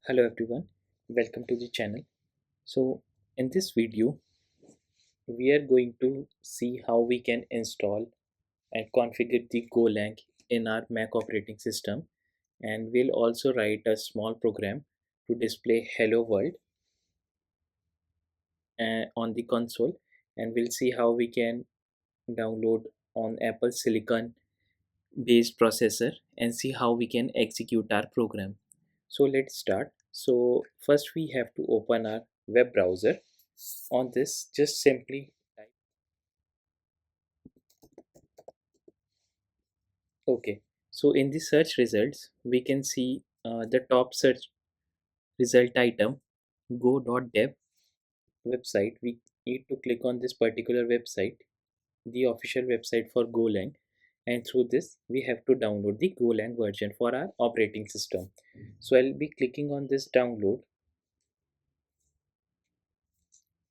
Hello everyone, welcome to the channel. So in this video we are going to see how we can install and configure the GoLang in our Mac operating system, and we'll also write a small program to display hello world on the console, and we'll see how we can download on Apple Silicon based processor and see how we can execute our program. So let's start. So first we have to open our web browser. On this, just simply type OK. So in the search results, we can see the top search result item go.dev website. We need to click on this particular website, the official website for GoLang, and through this we have to download the GoLang version for our operating system. So I'll be clicking on this download.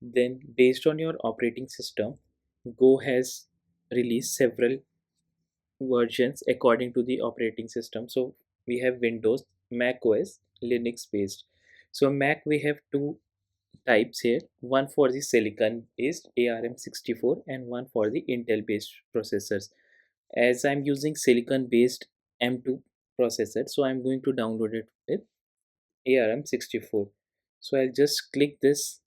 Then based on your operating system, Go has released several versions according to the operating system. So we have Windows, Mac OS, Linux based. So Mac we have two types here, one for the silicon based ARM64 and one for the Intel based processors. As I'm using silicon based M2 processor, so I'm going to download it with ARM64. So I'll just click this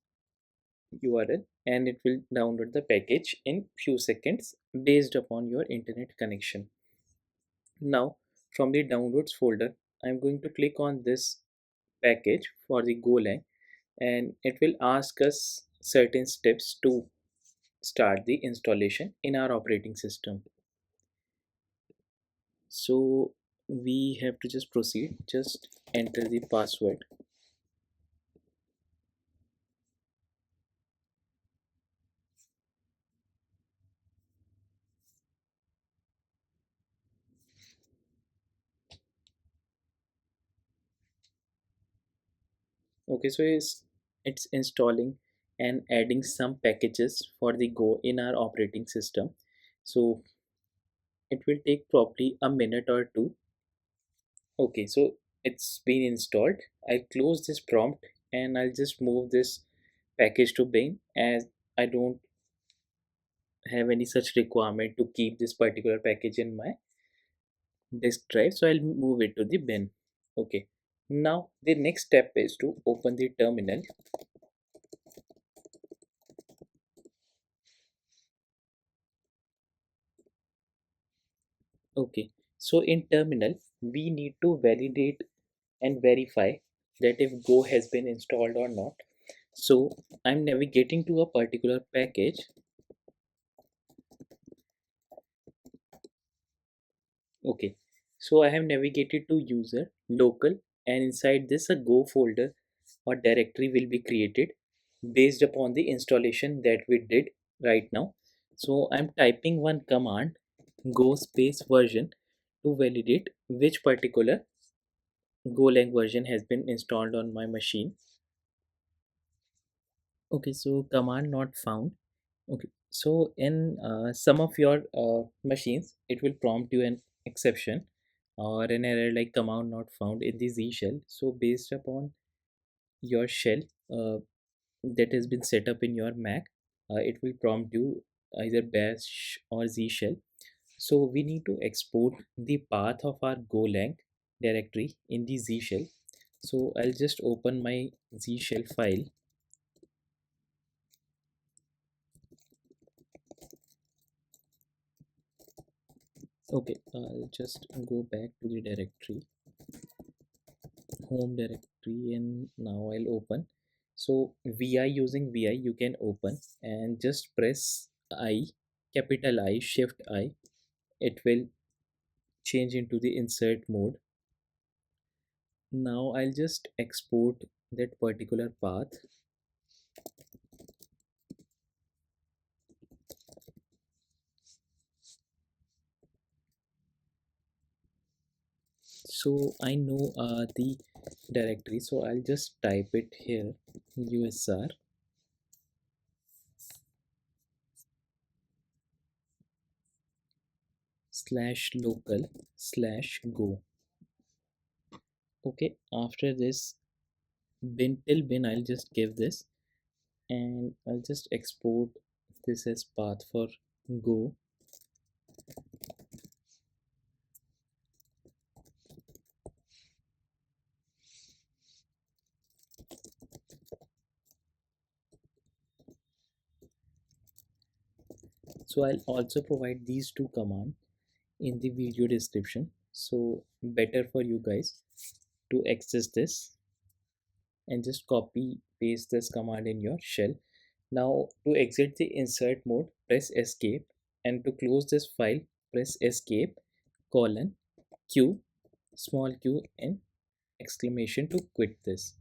URL and it will download the package in few seconds based upon your internet connection. Now from the downloads folder, I'm going to click on this package for the GoLang, and it will ask us certain steps to start the installation in our operating system. So we have to just proceed, just enter the password. Okay, so it's installing and adding some packages for the Go in our operating system. So it will take probably a minute or two. Okay, so it's been installed. I'll close this prompt and I'll just move this package to bin, as I don't have any such requirement to keep this particular package in my disk drive, so I'll move it to the bin. Okay, now the next step is to open the terminal. Okay, so in terminal we need to validate and verify that if Go has been installed or not. So I'm navigating to a particular package. Okay, so I have navigated to user local, and inside this a Go folder or directory will be created based upon the installation that we did right now. So I'm typing one command, go space version, to validate which particular GoLang version has been installed on my machine. Okay, so command not found. Okay, so in some of your machines, it will prompt you an exception or an error like command not found in the Z shell. So based upon your shell that has been set up in your Mac, it will prompt you either bash or Z shell. So we need to export the path of our GoLang directory in the Z shell. So I'll just open my Z shell file. Okay, I'll just go back to the directory, home directory, and now I'll open. So vi, using vi you can open and just press I, capital I, shift I. It will change into the insert mode. Now I'll just export that particular path. So I know the directory, so I'll just type it here, usr slash local slash go. Okay, after this bin, I'll just give this, and I'll just export this as path for Go. So I'll also provide these two commands in the video description, so better for you guys to access this, and just copy paste this command in your shell. Now to exit the insert mode, press escape, and to close this file, press escape colon q small q and exclamation to quit this.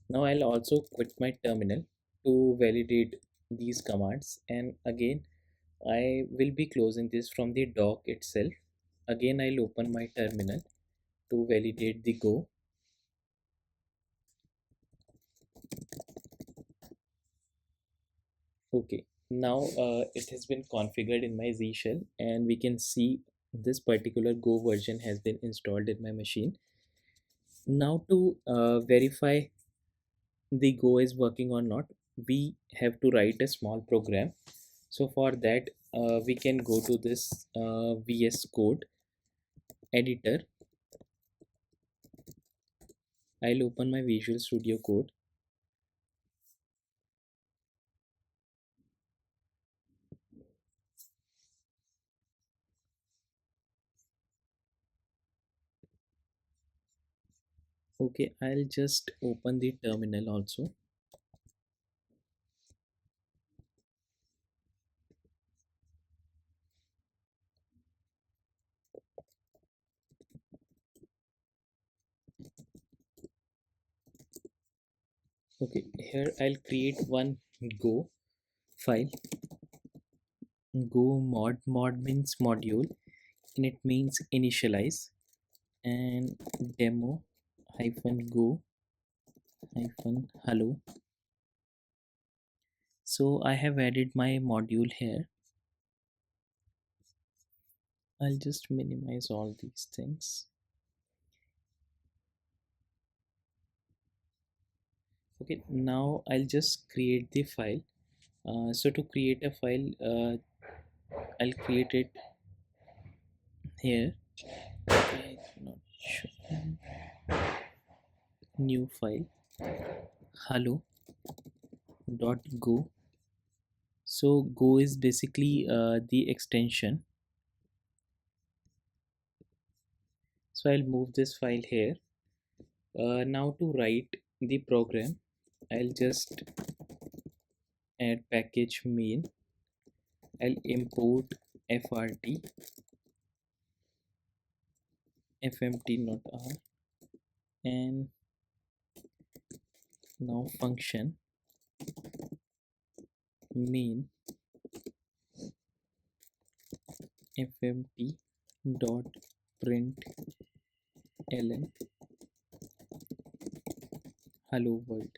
Now I'll also quit my terminal to validate these commands, and again I will be closing this from the dock itself. Again I'll open my terminal to validate the Go. Okay, now it has been configured in my zshell, and we can see this particular Go version has been installed in my machine. Now to verify the Go is working or not, we have to write a small program. So for that, we can go to this VS Code editor. I'll open my Visual Studio Code. Okay, I'll just open the terminal also. Okay, here I'll create one Go file. Go mod means module, and it means initialize, and demo hyphen go hyphen hello. So I have added my module here. I'll just minimize all these things. Okay, now I'll just create the file. So to create a file, I'll create it here. Okay, not sure. New file hello dot go. So Go is basically the extension. So I'll move this file here. Now to write the program, I'll just add package main. I'll import FRT FMT not R, and now function main FMT dot print ln hello world.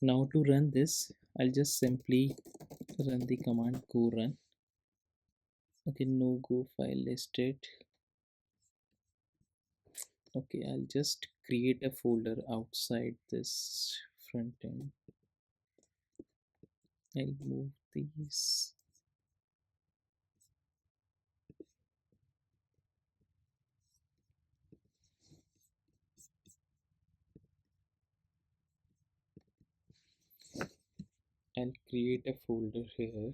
Now to run this, I'll just simply run the command go run. Okay, no Go file listed. Okay, I'll just create a folder outside this front end. I'll move these. I'll create a folder here.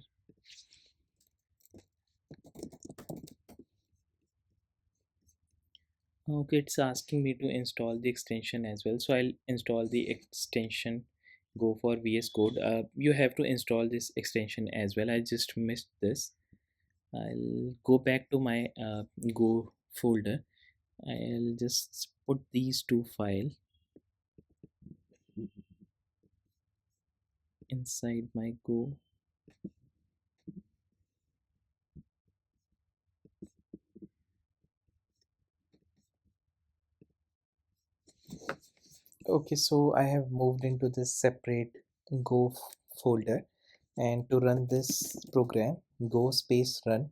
Okay, it's asking me to install the extension as well, so I'll install the extension Go for VS Code. You have to install this extension as well. I just missed this. I'll go back to my Go folder. I'll just put these two files inside my Go. Okay, so I have moved into this separate Go folder, and to run this program, Go space run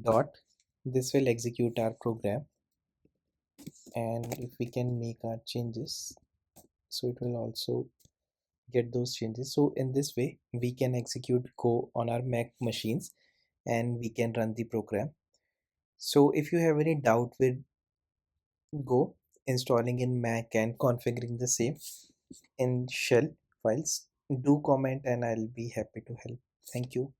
dot. This will execute our program, and if we can make our changes, so it will also get those changes. So in this way we can execute Go on our Mac machines and we can run the program. So if you have any doubt with Go installing in Mac and configuring the same in shell files, do comment and I'll be happy to help. Thank you.